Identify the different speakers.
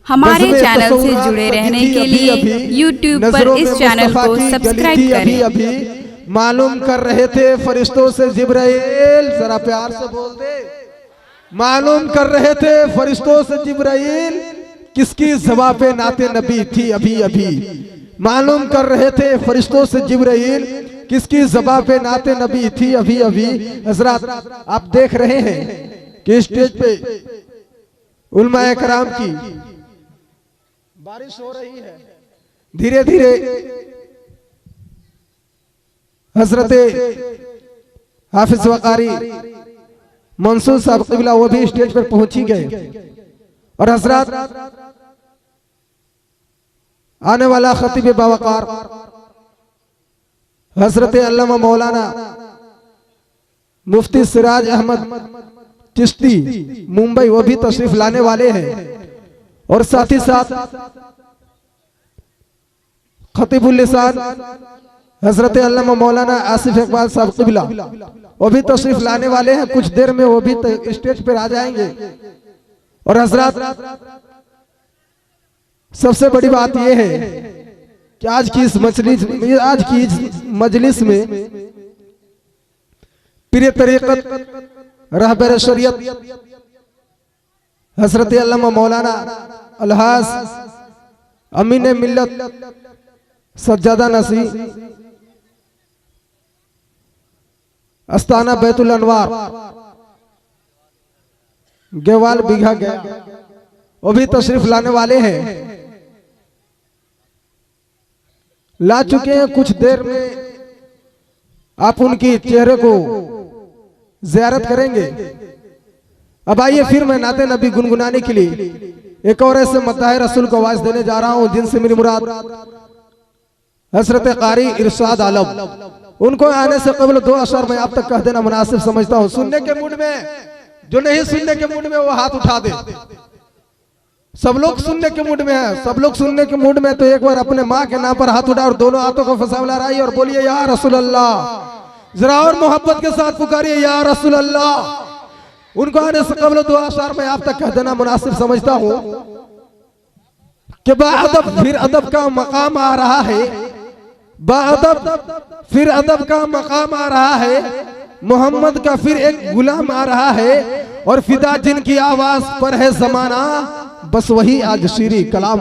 Speaker 1: हमारे चैनल से जुड़े रहने के लिए यूट्यूब पर इस चैनल को सब्सक्राइब करें।
Speaker 2: अभी मालूम कर रहे थे फरिश्तों से जिब्राइल, जरा प्यार से बोल दे। मालूम कर रहे थे फरिश्तों से जिब्राइल किसकी ज़बां पे नाते नबी थी अभी अभी। मालूम कर रहे थे फरिश्तों से जिब्राइल किसकी ज़बां पे नाते नबी थी अभी अभी। हज़रात आप देख रहे हैं कि स्टेज पे उलमाए कराम की बारिश हो रही है। धीरे धीरे हजरत हाफिज वकारी मंसूर साहब क़िबला वो भी स्टेज पर पहुंची गए और हजरत आने वाला खतीब बावकार हजरत अल्लामा मौलाना मुफ्ती सिराज अहमद चिश्ती मुंबई वो भी तशरीफ लाने वाले हैं। और साथ ही साथ खतीबुल लिसान हजरत अल्लामा मौलाना आसिफ इकबाल साहब क़िबला वो भी तशरीफ लाने वाले हैं। कुछ देर में वो भी स्टेज पर आ जाएंगे। और हजरत सबसे बड़ी बात यह है कि आज की इस मजलिस में पीर तरीक़त रहबर शरीयत हजरत अल्लामा मौलाना अलहाज अमीन मिल्लत सज्जादा नसी अस्ताना बैतुल अनवार गेवाल बीघा गया वो भी तशरीफ लाने वाले हैं। ला चुके हैं। कुछ देर में आप उनकी चेहरे को ज़ियारत करेंगे। अब आइए फिर मैं नाते नबी गुनगुनाने के लिए एक और ऐसे मद्दाह रसूल को आवाज देने जा रहा हूं जिनसे मेरी मुराद हजरत कारी इरशाद आलम। उनको आने से कबल 2 अशर मैं आप तक कह देना मुनासिब समझता हूं। सुनने के मूड में, जो नहीं सुनने के मूड में वो हाथ उठा दे। सब लोग सुनने के मूड में है। सब लोग सुनने के मूड में तो एक बार अपने माँ के नाम पर हाथ उठा और दोनों हाथों को फसावला रही और बोलिए या रसूल अल्लाह। जरा और मोहब्बत के साथ पुकारिए या रसूल अल्लाह। उनको आने से कबल 2 अशर मैं आप तक कह देना मुनासिब समझता हूं कि बाअदब फिर अदब का मकाम आ रहा है। बाअदब फिर अदब का मकाम आ रहा है। मोहम्मद का फिर एक गुलाम आ रहा है। और फिदा जिनकी आवाज पर है जमाना बस वही आज शीरी कलाम।